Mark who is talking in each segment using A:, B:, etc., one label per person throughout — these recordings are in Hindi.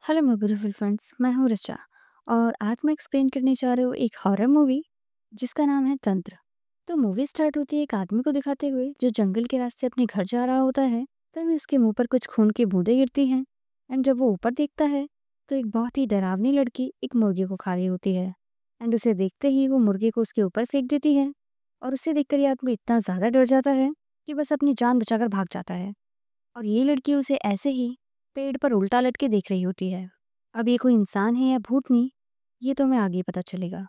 A: हेलो माय ब्यूटीफुल फ्रेंड्स, मैं हूँ ऋचा। और आज मैं एक्सप्लेन करने जा रही हूँ एक हॉरर मूवी जिसका नाम है तंत्र। तो मूवी स्टार्ट होती है एक आदमी को दिखाते हुए जो जंगल के रास्ते अपने घर जा रहा होता है। तभी उसके मुंह पर कुछ खून की बूंदें गिरती हैं। एंड जब वो ऊपर देखता है तो एक बहुत ही डरावनी लड़की एक मुर्गी को खा रही होती है। एंड उसे देखते ही वो मुर्गी को उसके ऊपर फेंक देती है। और उसे देखकर ये आदमी इतना ज़्यादा डर जाता है कि बस अपनी जान बचाकर भाग जाता है। और ये लड़की उसे ऐसे ही पेड़ पर उल्टा लटके देख रही होती है। अब ये कोई इंसान है या भूतनी, ये तो हमें आगे पता चलेगा।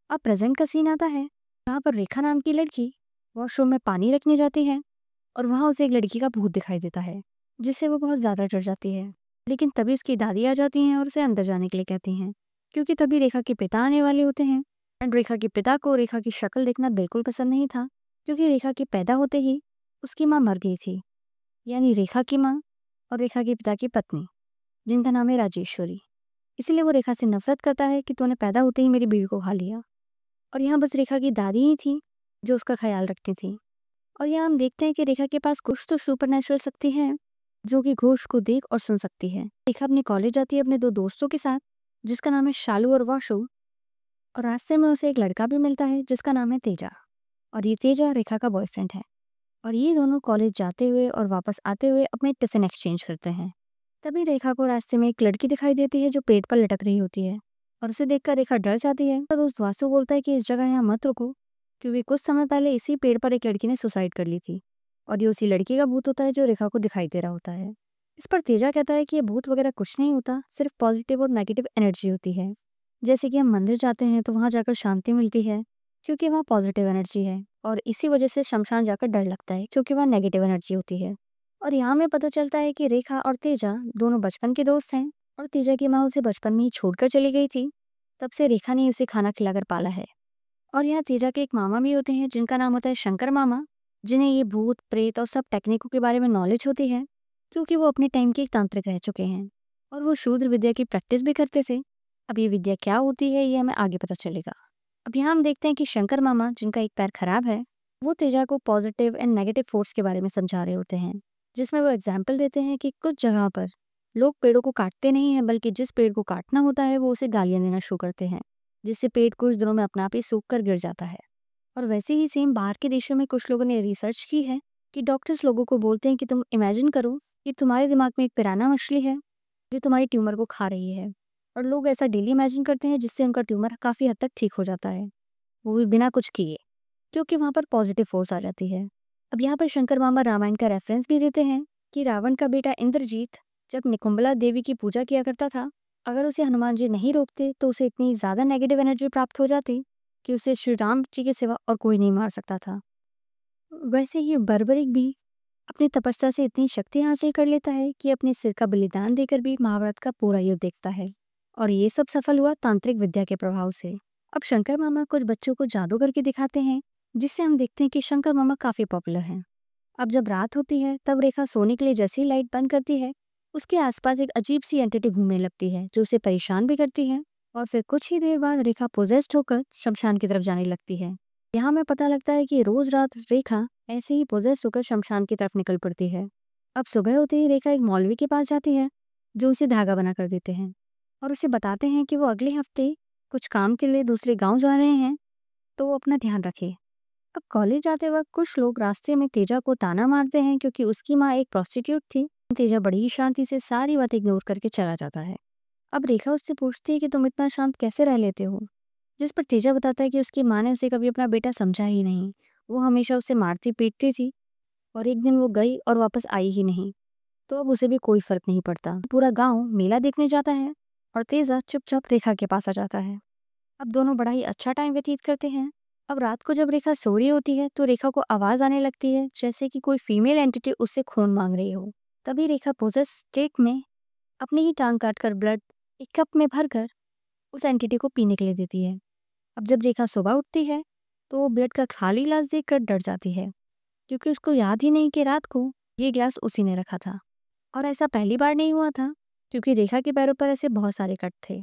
A: अब प्रेजेंट का सीन आता है जहाँ पर रेखा नाम की लड़की वॉशरूम में पानी रखने जाती है। और वहाँ उसे एक लड़की का भूत दिखाई देता है जिससे वो बहुत ज़्यादा डर जाती है। लेकिन तभी उसकी दादी आ जाती हैं और उसे अंदर जाने के लिए कहती हैं, क्योंकि तभी रेखा के पिता आने वाले होते हैं। एंड रेखा के पिता को रेखा की शक्ल देखना बिल्कुल पसंद नहीं था, क्योंकि रेखा के पैदा होते ही उसकी माँ मर गई थी, यानी रेखा की माँ और रेखा के पिता की पत्नी, जिनका नाम है राजेश्वरी। इसीलिए वो रेखा से नफरत करता है कि तूने पैदा होते ही मेरी बीवी को खा लिया। और यहाँ बस रेखा की दादी ही थी जो उसका ख्याल रखती थी। और यहाँ हम देखते हैं कि रेखा के पास कुछ तो सुपरनेचुरल शक्ति है जो कि घोष को देख और सुन सकती है। रेखा अपने कॉलेज जाती है अपने दो दोस्तों के साथ, जिसका नाम है शालू और वाशु। और रास्ते में उसे एक लड़का भी मिलता है जिसका नाम है तेजा। और ये तेजा रेखा का बॉयफ्रेंड है। और ये दोनों कॉलेज जाते हुए और वापस आते हुए अपने टिफिन एक्सचेंज करते हैं। तभी रेखा को रास्ते में एक लड़की दिखाई देती है जो पेड़ पर लटक रही होती है। और उसे देखकर रेखा डर जाती है। तो दोस्त वासु बोलता है कि इस जगह यहाँ मत रुको, क्योंकि कुछ समय पहले इसी पेड़ पर एक लड़की ने सुसाइड कर ली थी। और ये उसी लड़की का भूत होता है जो रेखा को दिखाई दे रहा होता है। इस पर तेजा कहता है कि ये भूत वगैरह कुछ नहीं होता, सिर्फ पॉजिटिव और नेगेटिव एनर्जी होती है। जैसे कि हम मंदिर जाते हैं तो वहाँ जाकर शांति मिलती है, क्योंकि वहाँ पॉजिटिव एनर्जी है। और इसी वजह से शमशान जाकर डर लगता है, क्योंकि वहाँ नेगेटिव एनर्जी होती है। और यहाँ हमें पता चलता है कि रेखा और तेजा दोनों बचपन के दोस्त हैं। और तेजा की माँ उसे बचपन में ही छोड़कर चली गई थी। तब से रेखा ने उसे खाना खिलाकर पाला है। और यहाँ तेजा के एक मामा भी होते हैं जिनका नाम होता है शंकर मामा, जिन्हें ये भूत प्रेत और सब टेक्निकों के बारे में नॉलेज होती है, क्योंकि वो अपने टाइम के एक तांत्रिक रह चुके हैं। और वो शूद्र विद्या की प्रैक्टिस भी करते थे। अब ये विद्या क्या होती है ये हमें आगे पता चलेगा। अब यहाँ हम देखते हैं कि शंकर मामा, जिनका एक पैर खराब है, वो तेजा को पॉजिटिव एंड नेगेटिव फोर्स के बारे में समझा रहे होते हैं, जिसमें वो एग्जाम्पल देते हैं कि कुछ जगह पर लोग पेड़ों को काटते नहीं हैं, बल्कि जिस पेड़ को काटना होता है वो उसे गालियां देना शुरू करते हैं, जिससे पेड़ कुछ दिनों में अपने आप ही सूख कर गिर जाता है। और वैसे ही सेम बाहर के देशों में कुछ लोगों ने रिसर्च की है कि डॉक्टर्स लोगों को बोलते हैं कि तुम इमेजिन करो कि तुम्हारे दिमाग में एक पिराना मछली है जो तुम्हारी ट्यूमर को खा रही है। और लोग ऐसा डेली इमेजिन करते हैं, जिससे उनका ट्यूमर काफ़ी हद तक ठीक हो जाता है, वो भी बिना कुछ किए, क्योंकि वहाँ पर पॉजिटिव फोर्स आ जाती है। अब यहाँ पर शंकर मामा रामायण का रेफरेंस भी देते हैं कि रावण का बेटा इंद्रजीत जब निकुंबला देवी की पूजा किया करता था, अगर उसे हनुमान जी नहीं रोकते तो उसे इतनी ज़्यादा नेगेटिव एनर्जी प्राप्त हो जाती कि उसे श्री राम जी के सिवा और कोई नहीं मार सकता था। वैसे ही बर्बरिक भी अपनी तपस्या से इतनी शक्ति हासिल कर लेता है कि अपने सिर का बलिदान देकर भी महाभारत का पूरा युद्ध देखता है। और ये सब सफल हुआ तांत्रिक विद्या के प्रभाव से। अब शंकर मामा कुछ बच्चों को जादू करके दिखाते हैं, जिससे हम देखते हैं कि शंकर मामा काफी पॉपुलर हैं। अब जब रात होती है तब रेखा सोने के लिए जैसी लाइट बंद करती है, उसके आसपास एक अजीब सी एंटिटी घूमने लगती है जो उसे परेशान भी करती है। और फिर कुछ ही देर बाद रेखा पोजेस्ड होकर शमशान की तरफ जाने लगती है। यहाँ हमें पता लगता है कि रोज रात रेखा ऐसे ही पोजेस्ड होकर शमशान की तरफ निकल पड़ती है। अब सुबह होते ही रेखा एक मौलवी के पास जाती है, जो उसे धागा बना कर देते हैं और उसे बताते हैं कि वो अगले हफ्ते कुछ काम के लिए दूसरे गांव जा रहे हैं, तो वो अपना ध्यान रखे। अब कॉलेज जाते वक्त कुछ लोग रास्ते में तेजा को ताना मारते हैं, क्योंकि उसकी माँ एक प्रोस्टिट्यूट थी। तेजा बड़ी ही शांति से सारी बात इग्नोर करके चला जाता है। अब रेखा उससे पूछती है कि तुम इतना शांत कैसे रह लेते हो, जिस पर तेजा बताता है कि उसकी माँ ने उसे कभी अपना बेटा समझा ही नहीं। वो हमेशा उसे मारती पीटती थी, और एक दिन वो गई और वापस आई ही नहीं, तो अब उसे भी कोई फर्क नहीं पड़ता। पूरा गांव मेला देखने जाता है और तेजा चुपचाप रेखा के पास आ जाता है। अब दोनों बड़ा ही अच्छा टाइम व्यतीत करते हैं। अब रात को जब रेखा सो रही होती है तो रेखा को आवाज आने लगती है जैसे कि कोई फीमेल एंटिटी उससे खून मांग रही हो। तभी रेखा पोजेस स्टेट में अपनी ही टांग काटकर ब्लड एक कप में भरकर उस एंटिटी को पीने के लिए देती है। अब जब रेखा सुबह उठती है तो वो ब्लड का खाली ग्लास देखकर डर जाती है, क्योंकि उसको याद ही नहीं कि रात को ये ग्लास उसी ने रखा था। और ऐसा पहली बार नहीं हुआ था, क्योंकि रेखा के पैरों पर ऐसे बहुत सारे कट थे।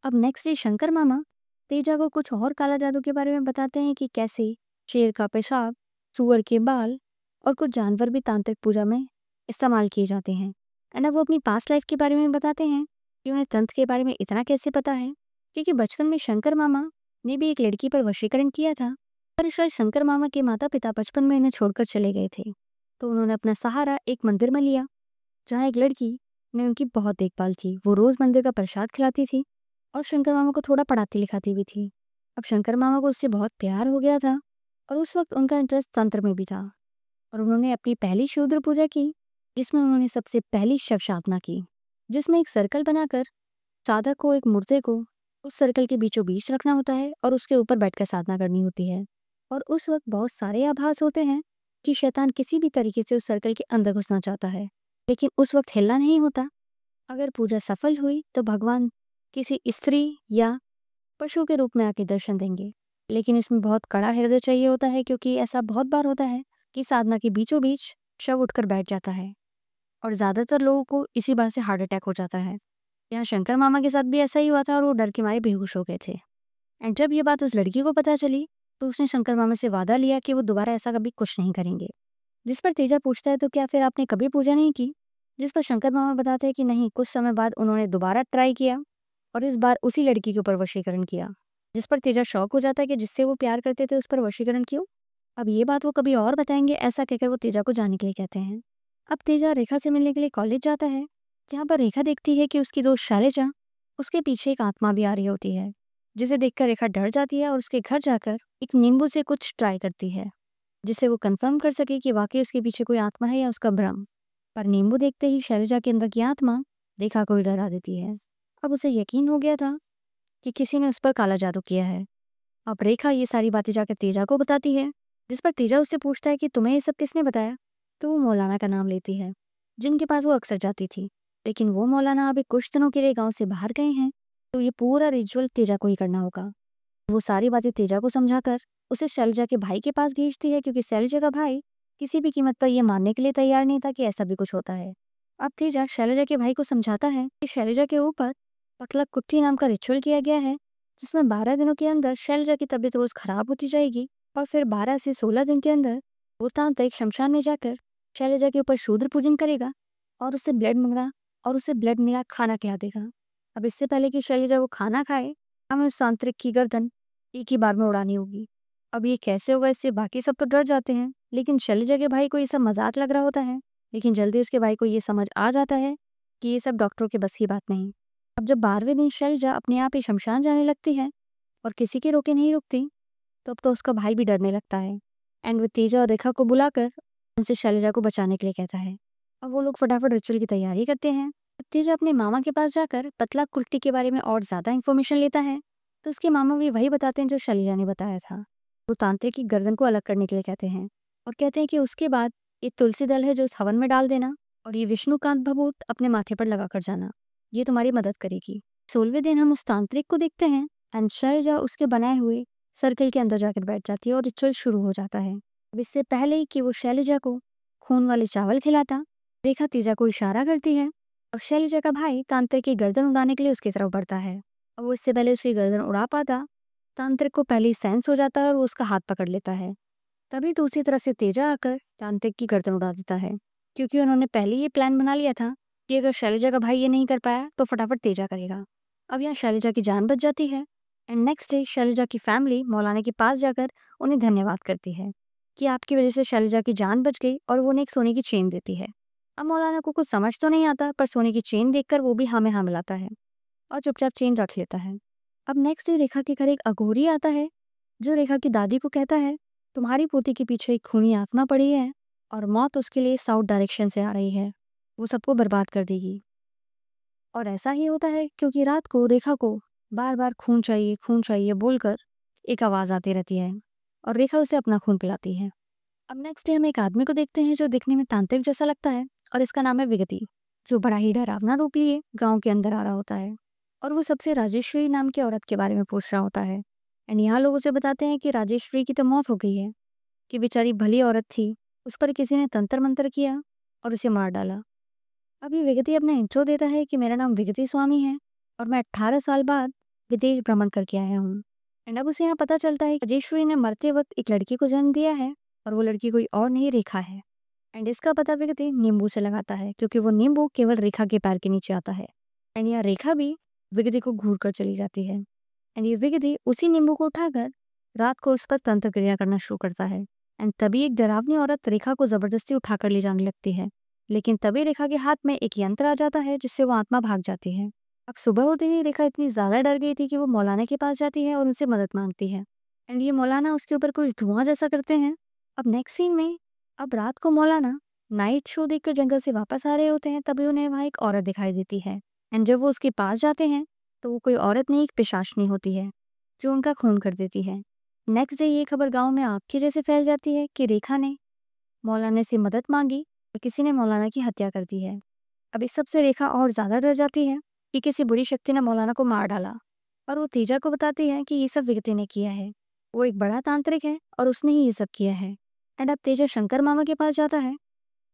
A: अब नेक्स्ट डे शंकर मामा तेजा को कुछ और काला जादू के बारे में बताते हैं कि कैसे शेर का पेशाब, सुअर के बाल और कुछ जानवर भी तांत्रिक पूजा में इस्तेमाल किए जाते हैं। एंड अब वो अपनी पास्ट लाइफ के बारे में बताते हैं कि उन्हें तंत्र के बारे में इतना कैसे पता है, क्योंकि बचपन में शंकर मामा ने भी एक लड़की पर वशीकरण किया था। पर शायद शंकर मामा के माता पिता बचपन में इन्हें छोड़कर चले गए थे, तो उन्होंने अपना सहारा एक मंदिर में लिया, जहाँ एक लड़की ने उनकी बहुत देखभाल की। वो रोज मंदिर का प्रसाद खिलाती थी और शंकर मामा को थोड़ा पढ़ाती लिखाती भी थी। अब शंकर मामा को उससे बहुत प्यार हो गया था और उस वक्त उनका इंटरेस्ट तंत्र में भी था, और उन्होंने अपनी पहली शूद्र पूजा की, जिसमें उन्होंने सबसे पहली शव साधना की, जिसमें एक सर्कल बनाकर साधक को एक मुर्दे को उस सर्कल के बीचों बीच रखना होता है और उसके ऊपर बैठकर साधना करनी होती है। और उस वक्त बहुत सारे आभास होते हैं कि शैतान किसी भी तरीके से उस सर्कल के अंदर घुसना चाहता है, लेकिन उस वक्त हिलना नहीं होता। अगर पूजा सफल हुई तो भगवान किसी स्त्री या पशु के रूप में आके दर्शन देंगे, लेकिन इसमें बहुत कड़ा हृदय चाहिए होता है, क्योंकि ऐसा बहुत बार होता है कि साधना के बीचों बीच शव उठकर बैठ जाता है और ज़्यादातर लोगों को इसी बात से हार्ट अटैक हो जाता है। यहाँ शंकर मामा के साथ भी ऐसा ही हुआ था और वो डर के मारे बेहोश हो गए थे। एंड जब ये बात उस लड़की को पता चली तो उसने शंकर मामा से वादा लिया कि वो दोबारा ऐसा कभी कुछ नहीं करेंगे। जिस पर तेजा पूछता है, तो क्या फिर आपने कभी पूजा नहीं की? जिस पर शंकर मामा बताते हैं कि नहीं, कुछ समय बाद उन्होंने दोबारा ट्राई किया और इस बार उसी लड़की के ऊपर वशीकरण किया। जिस पर तेजा शौक हो जाता है कि जिससे वो प्यार करते थे उस पर वशीकरण क्यों। अब ये बात वो कभी और बताएंगे, ऐसा कहकर वो तेजा को जाने के लिए कहते हैं। अब तेजा रेखा से मिलने के लिए कॉलेज जाता है, जहाँ पर रेखा देखती है कि उसकी दोस्त शैलेजा, उसके पीछे एक आत्मा भी आ रही होती है, जिसे देखकर रेखा डर जाती है और उसके घर जाकर एक नींबू से कुछ ट्राई करती है, जिससे वो कंफर्म कर सके कि वाकई उसके पीछे कोई आत्मा है या उसका भ्रम। पर नींबू देखते ही शैलेजा के अंदर की आत्मा रेखा को ही डरा देती है। अब उसे यकीन हो गया था कि किसी ने उस पर काला जादू किया है। अब रेखा ये सारी बातें जाकर तेजा को बताती है, जिस पर तेजा उससे पूछता है कि तुम्हें ये सब किसने बताया। तो वो मौलाना का नाम लेती है, जिनके पास वो अक्सर जाती थी, लेकिन वो मौलाना अभी कुछ दिनों के लिए गांव से बाहर गए हैं, तो ये पूरा रिचुअल तेजा को ही करना होगा। वो सारी बातें तेजा को समझाकर उसे शैलजा के भाई के पास भेजती है, क्योंकि शैलजा का भाई किसी भी कीमत पर यह मानने के लिए तैयार नहीं था कि ऐसा भी कुछ होता है। अब तेजा शैलजा के भाई को समझाता है कि शैलजा के ऊपर पतला कुट्टी नाम का रिचुअल किया गया है, जिसमें 12 दिनों के अंदर शैलजा की तबीयत रोज खराब होती जाएगी और फिर 12 से 16 दिन के अंदर वो तांत्रिक शमशान में जाकर शैलजा के ऊपर शूद्र पूजन करेगा और उसे ब्लड मिला खाना खिला देगा। अब इससे पहले कि शैलजा वो खाना खाए, हमें उस तांत्रिक की गर्दन एक ही बार में उड़ानी होगी। अब ये कैसे होगा, इससे बाकी सब तो डर जाते हैं, लेकिन शैलजा के भाई को ये सब मजाक लग रहा होता है। लेकिन जल्दी उसके भाई को ये समझ आ जाता है कि ये सब डॉक्टरों के बस की बात नहीं। अब जब 12वें दिन शैलजा अपने आप ही शमशान जाने लगती है और किसी के रोके नहीं रुकती, तो अब तो उसका भाई भी डरने लगता है। एंड वो तेजा और रेखा को बुलाकर उनसे शैलजा को बचाने के लिए कहता है। अब वो लोग फटाफट रिचुअल की तैयारी करते हैं। तेजा अपने मामा के पास जाकर पतला कुर्ती के बारे में और ज़्यादा इन्फॉर्मेशन लेता है, तो उसके मामा भी वही बताते हैं जो शैलजा ने बताया था। वो तांत्रिक की गर्दन को अलग करने के लिए कहते हैं और कहते हैं कि उसके बाद एक तुलसी दल है जो उस हवन में डाल देना, और ये विष्णुकांत भभूत अपने माथे पर लगा कर जाना, ये तुम्हारी मदद करेगी। 16वें दिन हम उस तांत्रिक को देखते हैं एंड शैलजा उसके बनाए हुए सर्कल के अंदर जाकर बैठ जाती है और रिचुअल शुरू हो जाता है। अब इससे पहले ही कि वो शैलजा को खून वाले चावल खिलाता, रेखा तेजा को इशारा करती है और शैलजा का भाई तांत्रिक की गर्दन उड़ाने के लिए उसकी तरफ बढ़ता है। अब वो इससे पहले उसकी गर्दन उड़ा पाता, तांत्रिक को पहले ही सेंस हो जाता है और वो उसका हाथ पकड़ लेता है। तभी दूसरी तरफ से तेजा आकर तांत्रिक की गर्दन उड़ा देता है, क्योंकि उन्होंने पहले ये प्लान बना लिया था कि अगर शैलजा का भाई ये नहीं कर पाया तो फटाफट तेजा करेगा। अब यहाँ शैलजा की जान बच जाती है एंड नेक्स्ट डे शैलजा की फैमिली मौलाना के पास जाकर उन्हें धन्यवाद करती है कि आपकी वजह से शैलजा की जान बच गई, और वो उन्हें एक सोने की चेन देती है। अब मौलाना को कुछ समझ तो नहीं आता, पर सोने की चेन देखकर वो भी हाँ में हाँ मिलाता है और चुपचाप चेन रख लेता है। अब नेक्स्ट डे रेखा के घर एक अघोरी आता है, जो रेखा की दादी को कहता है तुम्हारी पोती के पीछे एक खूनी आत्मा पड़ी है और मौत उसके लिए साउथ डायरेक्शन से आ रही है, वो सबको बर्बाद कर देगी। और ऐसा ही होता है, क्योंकि रात को रेखा को बार बार खून चाहिए बोलकर एक आवाज़ आती रहती है और रेखा उसे अपना खून पिलाती है। अब नेक्स्ट डे हम एक आदमी को देखते हैं जो दिखने में तांत्रिक जैसा लगता है, और इसका नाम है विगति, जो बड़ा ही डरावना रूप लिए गांव के अंदर आ रहा होता है और वो सबसे राजेश्वरी नाम की औरत के बारे में पूछ रहा होता है। एंड यहाँ लोग उसे बताते हैं कि राजेश्वरी की तो मौत हो गई है, कि बेचारी भली औरत थी, उस पर किसी ने तंत्र मंत्र किया और उसे मार डाला। अभी विगति अपना इंट्रो देता है कि मेरा नाम विगति स्वामी है और मैं 18 साल बाद विदेश भ्रमण करके आया हूँ। एंड अब उसे यहाँ पता चलता है कि राजेश्वरी ने मरते वक्त एक लड़की को जन्म दिया है और वो लड़की कोई और नहीं, रेखा है। एंड इसका पता विगति नींबू से लगाता है, क्योंकि वो नींबू केवल रेखा के पैर के नीचे आता है। एंड यहाँ रेखा भी विगति को घूर कर चली जाती है। एंड ये विगति उसी नींबू को उठाकर रात को उस पर तंत्र क्रिया करना शुरू करता है। एंड तभी एक डरावनी औरत रेखा को जबरदस्ती उठाकर ले जाने लगती है, लेकिन तभी रेखा के हाथ में एक यंत्र आ जाता है जिससे वो आत्मा भाग जाती है। अब सुबह होते ही रेखा इतनी ज्यादा डर गई थी कि वो मौलाना के पास जाती है और उनसे मदद मांगती है। एंड ये मौलाना उसके ऊपर कुछ धुआं जैसा करते हैं। अब नेक्स्ट सीन में अब रात को मौलाना नाइट शो देखकर जंगल से वापस आ रहे होते हैं, तभी उन्हें वहाँ एक औरत दिखाई देती है। एंड जब वो उसके पास जाते हैं तो वो कोई औरत नहीं, एक पिशाचनी होती है जो उनका खून कर देती है। नेक्स्ट डे ये खबर गांव में आग के जैसे फैल जाती है कि रेखा ने मौलाना से मदद मांगी और किसी ने मौलाना की हत्या कर दी है। अब इस सब से रेखा और ज़्यादा डर जाती है कि किसी बुरी शक्ति ने मौलाना को मार डाला, और वो तेजा को बताती है कि ये सब विगते ने किया है। वो एक बड़ा तांत्रिक है और उसने ही ये सब किया है। एंड अब तेजा शंकर मामा के पास जाता है,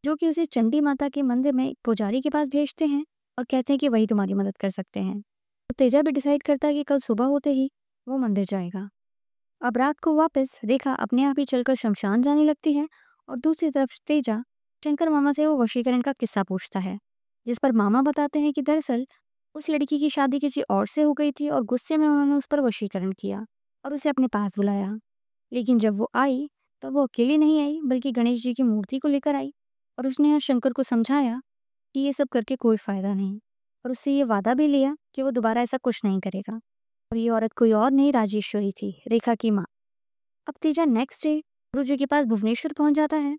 A: जो कि उसे चंडी माता के मंदिर में एक पुजारी के पास भेजते हैं और कहते हैं कि वही तुम्हारी मदद कर सकते हैं। तो तेजा भी डिसाइड करता है कि कल सुबह होते ही वो मंदिर जाएगा। अब रात को वापस रेखा अपने आप ही चलकर शमशान जाने लगती है, और दूसरी तरफ तेजा शंकर मामा से वो वशीकरण का किस्सा पूछता है, जिस पर मामा बताते हैं कि दरअसल उस लड़की की शादी किसी और से हो गई थी और गुस्से में उन्होंने उस पर वशीकरण किया और उसे अपने पास बुलाया। लेकिन जब वो आई तब वो अकेली नहीं आई, बल्कि गणेश जी की मूर्ति को लेकर आई, और उसने यहाँ शंकर को समझाया कि ये सब करके कोई फायदा नहीं, और उससे ये वादा भी लिया कि वो दोबारा ऐसा कुछ नहीं करेगा। और ये औरत कोई और नहीं, राजेश्वरी थी, रेखा की माँ। अब तेजा नेक्स्ट डे गुरु जी के पास भुवनेश्वर पहुंच जाता है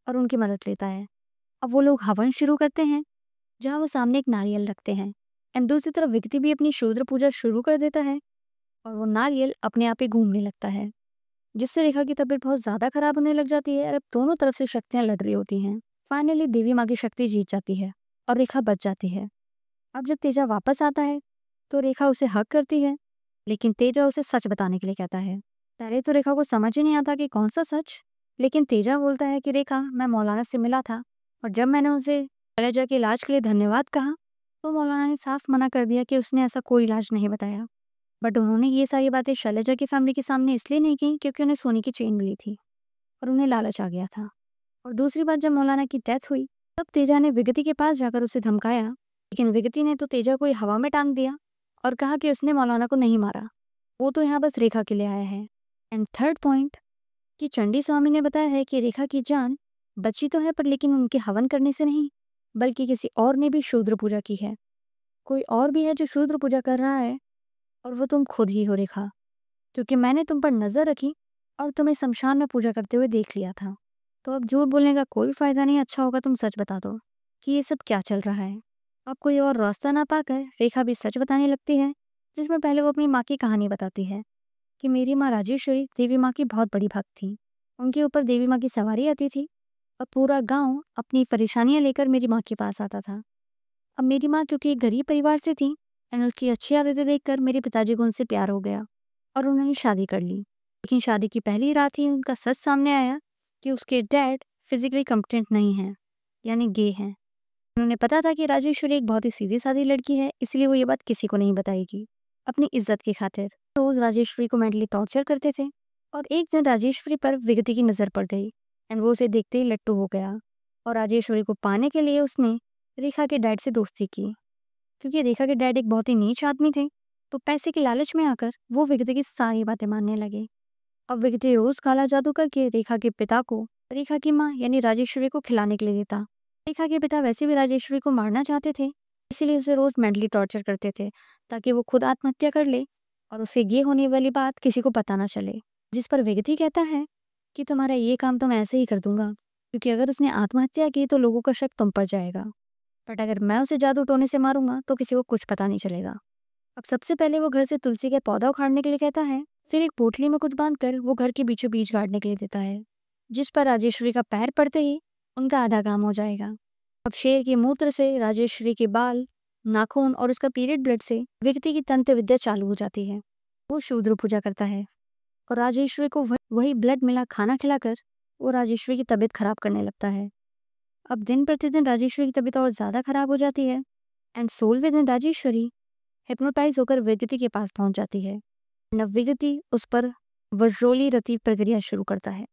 A: और उनकी मदद लेता है। अब वो लोग हवन शुरू करते हैं, जहाँ वो सामने एक नारियल रखते हैं। एंड दूसरी तरफ विक्ति भी अपनी शूद्र पूजा शुरू कर देता है, और वो नारियल अपने आप ही घूमने लगता है, जिससे रेखा की तबीयत बहुत ज़्यादा खराब होने लग जाती है। और अब दोनों तरफ से शक्तियाँ लड़ रही होती हैं। फाइनली देवी माँ की शक्ति जीत जाती है और रेखा बच जाती है। अब जब तेजा वापस आता है तो रेखा उसे हक करती है, लेकिन तेजा उसे सच बताने के लिए कहता है। पहले तो रेखा को समझ ही नहीं आता कि कौन सा सच, लेकिन तेजा बोलता है कि रेखा, मैं मौलाना से मिला था, और जब मैंने उसे शैलजा के इलाज के लिए धन्यवाद कहा तो मौलाना ने साफ मना कर दिया कि उसने ऐसा कोई इलाज नहीं बताया। बट उन्होंने ये सारी बातें शैलजा की फैमिली के सामने इसलिए नहीं की क्योंकि उन्हें सोने की चेन मिली थी और उन्हें लालच आ गया था। और दूसरी बात, जब मौलाना की डेथ हुई तब तेजा ने विगति के पास जाकर उसे धमकाया, लेकिन विगति ने तो तेजा को हवा में टांग दिया और कहा कि उसने मौलाना को नहीं मारा, वो तो यहाँ बस रेखा के लिए आया है। एंड थर्ड पॉइंट, कि चंडी स्वामी ने बताया है कि रेखा की जान बची तो है, पर लेकिन उनके हवन करने से नहीं, बल्कि किसी और ने भी शूद्र पूजा की है। कोई और भी है जो शूद्र पूजा कर रहा है, और वो तुम खुद ही हो रेखा, क्योंकि मैंने तुम पर नजर रखी और तुम्हें शमशान में पूजा करते हुए देख लिया था। तो अब झूठ बोलने का कोई फायदा नहीं, अच्छा होगा तुम सच बता दो कि ये सब क्या चल रहा है। अब कोई और रास्ता ना पाकर रेखा भी सच बताने लगती है, जिसमें पहले वो अपनी माँ की कहानी बताती है कि मेरी माँ राजेश्वरी देवी माँ की बहुत बड़ी भक्त थी। उनके ऊपर देवी माँ की सवारी आती थी और पूरा गांव अपनी परेशानियां लेकर मेरी माँ के पास आता था। अब मेरी माँ क्योंकि एक गरीब परिवार से थी, एंड उसकी अच्छी आदतें देखकर मेरे पिताजी को उनसे प्यार हो गया और उन्होंने शादी कर ली। लेकिन शादी की पहली रात ही उनका सच सामने आया कि उसके डैड फिजिकली कम्पिटेंट नहीं हैं, यानी गे हैं। उन्होंने पता था कि राजेश्वरी एक बहुत ही सीधी सादी लड़की है, इसलिए वो ये बात किसी को नहीं बताएगी, अपनी इज्जत की खातिर। रोज राजेश्वरी को मेंटली टॉर्चर करते थे, और एक दिन राजेश्वरी पर विगति की नज़र पड़ गई, एंड वो उसे देखते ही लट्टू हो गया। और राजेश्वरी को पाने के लिए उसने रेखा के डैड से दोस्ती की, क्योंकि रेखा के डैड एक बहुत ही नीच आदमी थे। तो पैसे के लालच में आकर वो विगति की सारी बातें मानने लगे। अब विगति रोज काला जादू करके रेखा के पिता को रेखा की माँ यानी राजेश्वरी को खिलाने के लिए देता। रेखा के पिता वैसे भी राजेश्वरी को मारना चाहते थे, इसीलिए उसे रोज मेंटली टॉर्चर करते थे ताकि वो खुद आत्महत्या कर ले और उसे ये होने वाली बात किसी को पता ना चले। जिस पर विगति कहता है कि तुम्हारा ये काम तो मैं ऐसे ही कर दूंगा, क्योंकि अगर उसने आत्महत्या की तो लोगों का शक तुम पर जाएगा, बट अगर मैं उसे जादू टोने से मारूंगा तो किसी को कुछ पता नहीं चलेगा। अब सबसे पहले वो घर से तुलसी के पौधा उखाड़ने के लिए कहता है, फिर एक पोटली में कुछ बांधकर वो घर के बीचों बीच गाड़ने के लिए देता है, जिस पर राजेश्वरी का पैर पड़ते ही उनका आधा काम हो जाएगा। अब शेर के मूत्र से राजेश्वरी के बाल, नाखून और उसका पीरियड ब्लड से विगति की तंत्र विद्या चालू हो जाती है। वो शूद्र पूजा करता है और राजेश्वरी को वही ब्लड मिला खाना खिलाकर वो राजेश्वरी की तबीयत खराब करने लगता है। अब दिन प्रतिदिन राजेश्वरी की तबीयत और ज़्यादा खराब हो जाती है, एंड 16वें दिन राजेश्वरी हिप्नोटाइज होकर विगति के पास पहुंच जाती है। नव विगति उस पर वज्रोली रति प्रक्रिया शुरू करता है।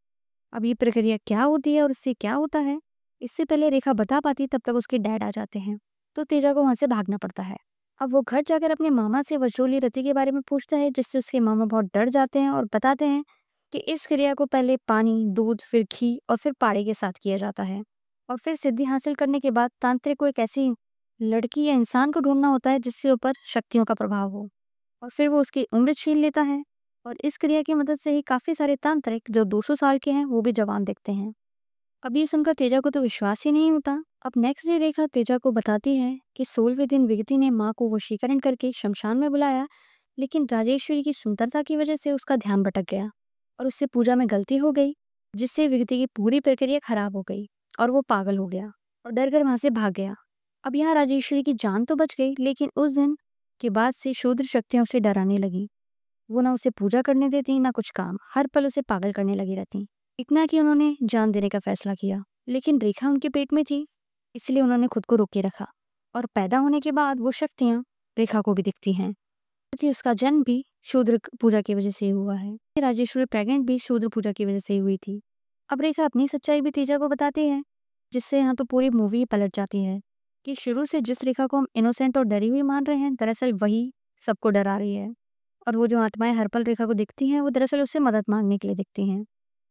A: अब ये प्रक्रिया क्या होती है और इससे क्या होता है, इससे पहले रेखा बता पाती तब तक उसके डैड आ जाते हैं, तो तेजा को वहाँ से भागना पड़ता है। अब वो घर जाकर अपने मामा से वजरोली रति के बारे में पूछता है, जिससे उसके मामा बहुत डर जाते हैं और बताते हैं कि इस क्रिया को पहले पानी, दूध, फिर घी और फिर पाड़े के साथ किया जाता है। और फिर सिद्धि हासिल करने के बाद तांत्रिक को एक ऐसी लड़की या इंसान को ढूंढना होता है जिसके ऊपर शक्तियों का प्रभाव हो, और फिर वो उसकी उम्र छीन लेता है। और इस क्रिया की मदद से ही काफ़ी सारे तांत्रिक जो 200 साल के हैं वो भी जवान दिखते हैं। अब ये सुनकर तेजा को तो विश्वास ही नहीं होता। अब नेक्स्ट डे रेखा तेजा को बताती है कि 16वें दिन विगति ने माँ को वशीकरण करके शमशान में बुलाया, लेकिन राजेश्वरी की सुंदरता की वजह से उसका ध्यान भटक गया और उससे पूजा में गलती हो गई, जिससे विगति की पूरी प्रक्रिया खराब हो गई और वो पागल हो गया और डर कर वहां से भाग गया। अब यहाँ राजेश्वरी की जान तो बच गई, लेकिन उस दिन के बाद से शूद्र शक्तियां उसे डराने लगी। वो ना उसे पूजा करने देती ना कुछ काम, हर पल उसे पागल करने लगी रहती। इतना कि उन्होंने जान देने का फैसला किया, लेकिन रेखा उनके पेट में थी, इसलिए उन्होंने खुद को रोके रखा। और पैदा होने के बाद वो शक्तियाँ रेखा को भी दिखती हैं, क्योंकि उसका जन्म भी शूद्र पूजा की वजह से ही हुआ है। राजेश्वरी प्रेग्नेंट भी शूद्र पूजा की वजह से ही हुई थी। अब रेखा अपनी सच्चाई भी तेजा को बताती है, जिससे यहाँ तो पूरी मूवी पलट जाती है कि शुरू से जिस रेखा को हम इनोसेंट और डरी हुई मान रहे हैं, दरअसल वही सबको डरा रही है। और वो जो आत्माएं हर पल रेखा को दिखती हैं, वो दरअसल उससे मदद मांगने के लिए दिखती हैं।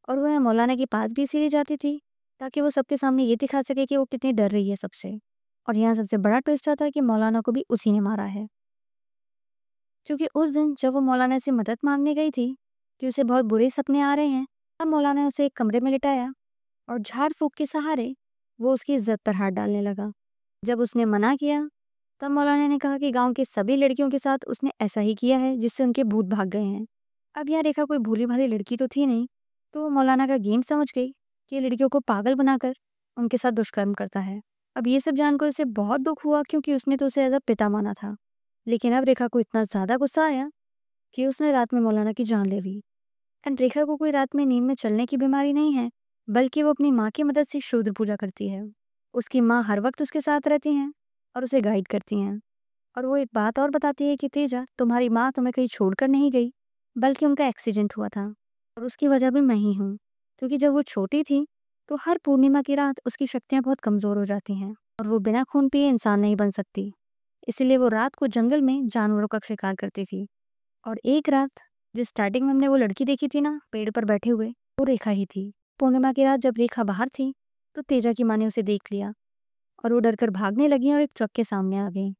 A: और वह मौलाना के पास भी इसीलिए जाती थी ताकि वो सबके सामने ये दिखा सके कि वो कितनी डर रही है सबसे। और यहाँ सबसे बड़ा ट्विस्ट आता है कि मौलाना को भी उसी ने मारा है, क्योंकि उस दिन जब वो मौलाना से मदद मांगने गई थी कि उसे बहुत बुरे सपने आ रहे हैं, तब मौलाना ने उसे एक कमरे में लिटाया और झाड़ फूक के सहारे वो उसकी इज्जत पर हाथ डालने लगा। जब उसने मना किया, तब मौलाना ने कहा कि गांव की सभी लड़कियों के साथ उसने ऐसा ही किया है, जिससे उनके भूत भाग गए हैं। अब यह रेखा कोई भोली भाली लड़की तो थी नहीं, तो वो मौलाना का गेम समझ गई कि ये लड़कियों को पागल बनाकर उनके साथ दुष्कर्म करता है। अब ये सब जानकर उसे बहुत दुख हुआ, क्योंकि उसने तो उसे एज अ पिता माना था। लेकिन अब रेखा को इतना ज़्यादा गुस्सा आया कि उसने रात में मौलाना की जान ले ली। एंड रेखा को कोई रात में नींद में चलने की बीमारी नहीं है, बल्कि वो अपनी माँ की मदद से शूद्र पूजा करती है। उसकी माँ हर वक्त उसके साथ रहती हैं और उसे गाइड करती हैं। और वो एक बात और बताती है कि तेजा, तुम्हारी माँ तुम्हें कहीं छोड़कर नहीं गई, बल्कि उनका एक्सीडेंट हुआ था और उसकी वजह भी मैं ही हूँ। क्योंकि जब वो छोटी थी तो हर पूर्णिमा की रात उसकी शक्तियाँ बहुत कमज़ोर हो जाती हैं और वो बिना खून पिए इंसान नहीं बन सकती। इसीलिए वो रात को जंगल में जानवरों का शिकार करती थी। और एक रात, जिस स्टार्टिंग में हमने वो लड़की देखी थी ना पेड़ पर बैठे हुए, वो रेखा ही थी। पूर्णिमा की रात जब रेखा बाहर थी तो तेजा की माँ ने उसे देख लिया और वो डरकर भागने लगी और एक ट्रक के सामने आ गई।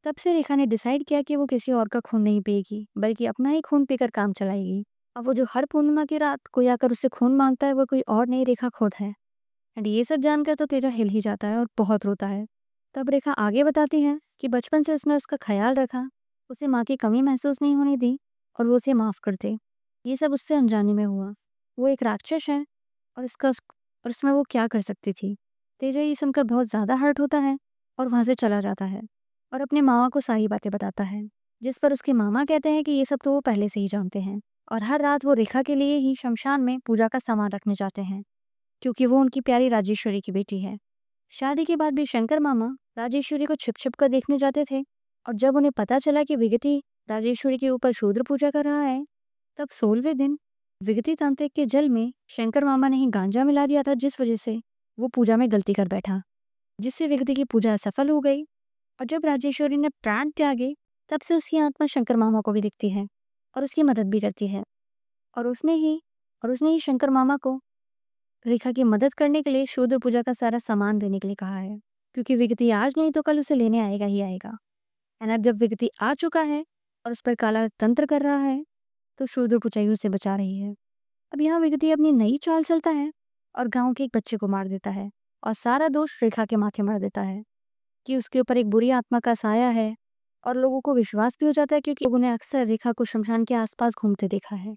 A: तब से रेखा ने डिसाइड किया कि वो किसी और का खून नहीं पिएगी, बल्कि अपना ही खून पीकर काम चलाएगी। अब वो जो हर पूर्णिमा की रात कोई आकर उससे खून मांगता है, वो कोई और नहीं, रेखा खुद है। एंड ये सब जानकर तो तेजा हिल ही जाता है और बहुत रोता है। तब रेखा आगे बताती है कि बचपन से उसने उसका ख्याल रखा, उसे माँ की कमी महसूस नहीं होने दी और वो उसे माफ़ कर दे। ये सब उससे अनजाने में हुआ। वो एक राक्षस है और और उसमें वो क्या कर सकती थी। तेजा ये सुनकर बहुत ज़्यादा हर्ट होता है और वहाँ से चला जाता है और अपने मामा को सारी बातें बताता है, जिस पर उसके मामा कहते हैं कि ये सब तो वो पहले से ही जानते हैं। और हर रात वो रेखा के लिए ही शमशान में पूजा का सामान रखने जाते हैं, क्योंकि वो उनकी प्यारी राजेश्वरी की बेटी है। शादी के बाद भी शंकर मामा राजेश्वरी को छिप छिप कर देखने जाते थे, और जब उन्हें पता चला कि विगति राजेश्वरी के ऊपर शूद्र पूजा कर रहा है, तब 16वें दिन विगति तांत्रिक के जल में शंकर मामा ने ही गांजा मिला दिया था, जिस वजह से वो पूजा में गलती कर बैठा, जिससे विगति की पूजा असफल हो गई। और जब राजेश्वरी ने प्राण त्यागे, तब से उसकी आत्मा शंकर मामा को भी दिखती है और उसकी मदद भी करती है। और उसने ही शंकर मामा को रेखा की मदद करने के लिए शूद्र पूजा का सारा सामान देने के लिए कहा है, क्योंकि विगति आज नहीं तो कल उसे लेने आएगा ही आएगा। एंड अब जब विगति आ चुका है और उस पर काला तंत्र कर रहा है, तो शूद्र पूजा उसे बचा रही है। अब यहाँ विगति अपनी नई चाल चलता है और गांव के एक बच्चे को मार देता है और सारा दोष रेखा के माथे मर देता है कि उसके ऊपर एक बुरी आत्मा का साया है। और लोगों को विश्वास भी हो जाता है, क्योंकि लोगों ने अक्सर रेखा को शमशान के आसपास घूमते देखा है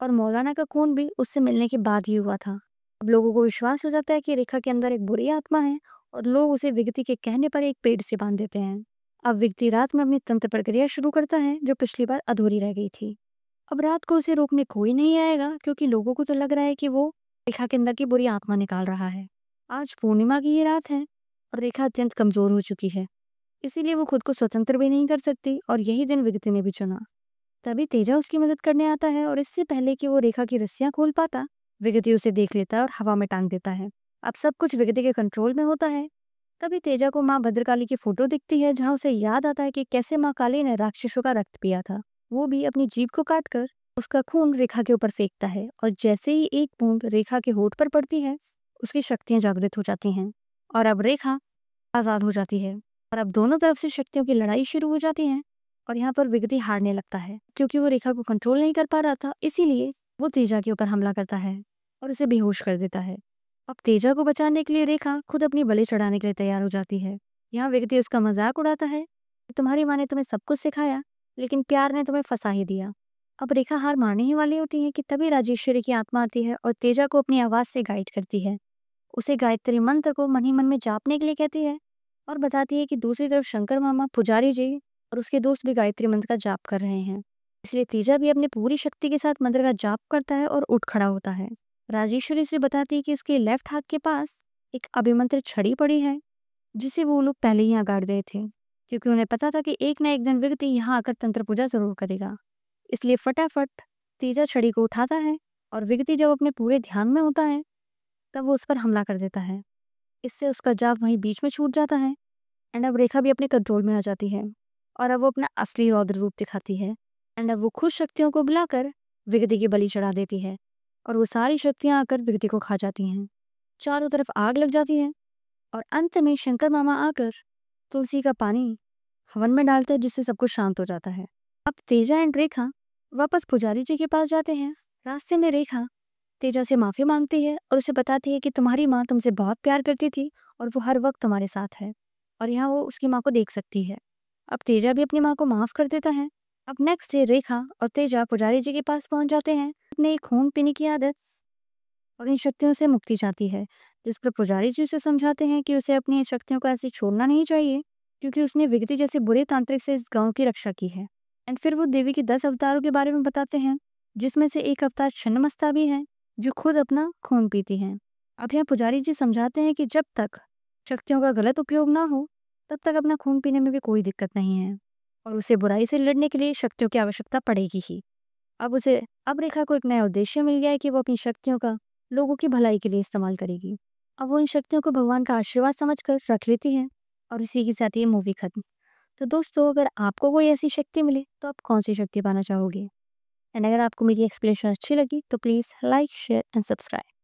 A: और मौलाना का खून भी उससे मिलने के बाद ही हुआ था। अब लोगों को विश्वास हो जाता है कि रेखा के अंदर एक बुरी आत्मा है और लोग उसे विगति के कहने पर एक पेड़ से बांध देते हैं। अब विगति रात में अपनी तंत्र प्रक्रिया शुरू करता है, जो पिछली बार अधूरी रह गई थी। अब रात को उसे रोकने कोई नहीं आएगा, क्योंकि लोगों को तो लग रहा है कि वो रेखा के अंदर की बुरी आत्मा निकाल रहा है। आज पूर्णिमा की ये रात है और रेखा अत्यंत कमजोर हो चुकी है, इसीलिए वो खुद को स्वतंत्र भी नहीं कर सकती और यही दिन विगति ने भी चुना। तभी तेजा उसकी मदद करने आता है और इससे पहले कि वो रेखा की रस्सियां खोल पाता, विगति उसे देख लेता है और हवा में टांग देता है। अब सब कुछ विगति के कंट्रोल में होता है, तभी तेजा को माँ भद्रकाली की फोटो दिखती है, जहाँ उसे याद आता है कि कैसे माँ काली ने राक्षसों का रक्त पिया था। वो भी अपनी जीभ को काटकर उसका खून रेखा के ऊपर फेंकता है, और जैसे ही एक बूंद रेखा के होठ पर पड़ती है, उसकी शक्तियां जागृत हो जाती हैं और अब रेखा आजाद हो जाती है। और अब दोनों तरफ से शक्तियों की लड़ाई शुरू हो जाती है, और यहाँ पर विगति हारने लगता है क्योंकि वो रेखा को कंट्रोल नहीं कर पा रहा था। इसीलिए वो तेजा के ऊपर हमला करता है और उसे बेहोश कर देता है। अब तेजा को बचाने के लिए रेखा खुद अपनी बलि चढ़ाने के लिए तैयार हो जाती है। यहाँ विगति उसका मजाक उड़ाता है कि तुम्हारी माँ ने तुम्हें सब कुछ सिखाया, लेकिन प्यार ने तुम्हें फंसा ही दिया। अब रेखा हार मानने ही वाली होती है कि तभी राजेश्वरी की आत्मा आती है और तेजा को अपनी आवाज से गाइड करती है। उसे गायत्री मंत्र को मन ही मन में जापने के लिए कहती है और बताती है कि दूसरी तरफ शंकर मामा, पुजारी जी और उसके दोस्त भी गायत्री मंत्र का जाप कर रहे हैं। इसलिए तेजा भी अपनी पूरी शक्ति के साथ मंत्र का जाप करता है और उठ खड़ा होता है। राजेश्वरी से बताती है कि उसके लेफ्ट हाथ के पास एक अभिमंत्रित छड़ी पड़ी है, जिसे वो लोग पहले ही यहाँ गाड़ गए थे, क्योंकि उन्हें पता था कि एक ना एक दिन व्यक्ति यहाँ आकर तंत्र पूजा जरूर करेगा। इसलिए फटाफट तेजा छड़ी को उठाता है और विगति जब अपने पूरे ध्यान में होता है, तब वो उस पर हमला कर देता है। इससे उसका जाप वहीं बीच में छूट जाता है एंड अब रेखा भी अपने कंट्रोल में आ जाती है और अब वो अपना असली रौद्र रूप दिखाती है। एंड अब वो खुद शक्तियों को बुलाकर विगति की बलि चढ़ा देती है और वो सारी शक्तियां आकर विगति को खा जाती हैं। चारों तरफ आग लग जाती है और अंत में शंकर मामा आकर तुलसी का पानी हवन में डालते हैं, जिससे सब कुछ शांत हो जाता है। अब तेजा एंड रेखा वापस पुजारी जी के पास जाते हैं। रास्ते में रेखा तेजा से माफी मांगती है और उसे बताती है कि तुम्हारी माँ तुमसे बहुत प्यार करती थी और वो हर वक्त तुम्हारे साथ है, और यहाँ वो उसकी माँ को देख सकती है। अब तेजा भी अपनी माँ को माफ कर देता है। अब नेक्स्ट डे रेखा और तेजा पुजारी जी के पास पहुंच जाते हैं। अपने एक खून पीने की आदत और इन शक्तियों से मुक्ति चाहती है, जिस पर पुजारी जी उसे समझाते हैं कि उसे अपनी इन शक्तियों को ऐसे छोड़ना नहीं चाहिए, क्योंकि उसने विगति जैसे बुरे तांत्रिक से इस गांव की रक्षा की है। एंड फिर वो देवी के 10 अवतारों के बारे में बताते हैं, जिसमें से एक अवतार छिन्नमस्ता भी है, जो खुद अपना खून पीती हैं। अब यहाँ पुजारी जी समझाते हैं कि जब तक शक्तियों का गलत उपयोग ना हो, तब तक अपना खून पीने में भी कोई दिक्कत नहीं है, और उसे बुराई से लड़ने के लिए शक्तियों की आवश्यकता पड़ेगी ही। अब रेखा को एक नया उद्देश्य मिल गया है कि वो अपनी शक्तियों का लोगों की भलाई के लिए इस्तेमाल करेगी। अब वो इन शक्तियों को भगवान का आशीर्वाद समझकर रख लेती है, और इसी के साथ ये मूवी खत्म। तो दोस्तों, अगर आपको कोई ऐसी शक्ति मिले तो आप कौन सी शक्ति पाना चाहोगे? एंड अगर आपको मेरी एक्सप्लेनेशन अच्छी लगी तो please like, share and subscribe.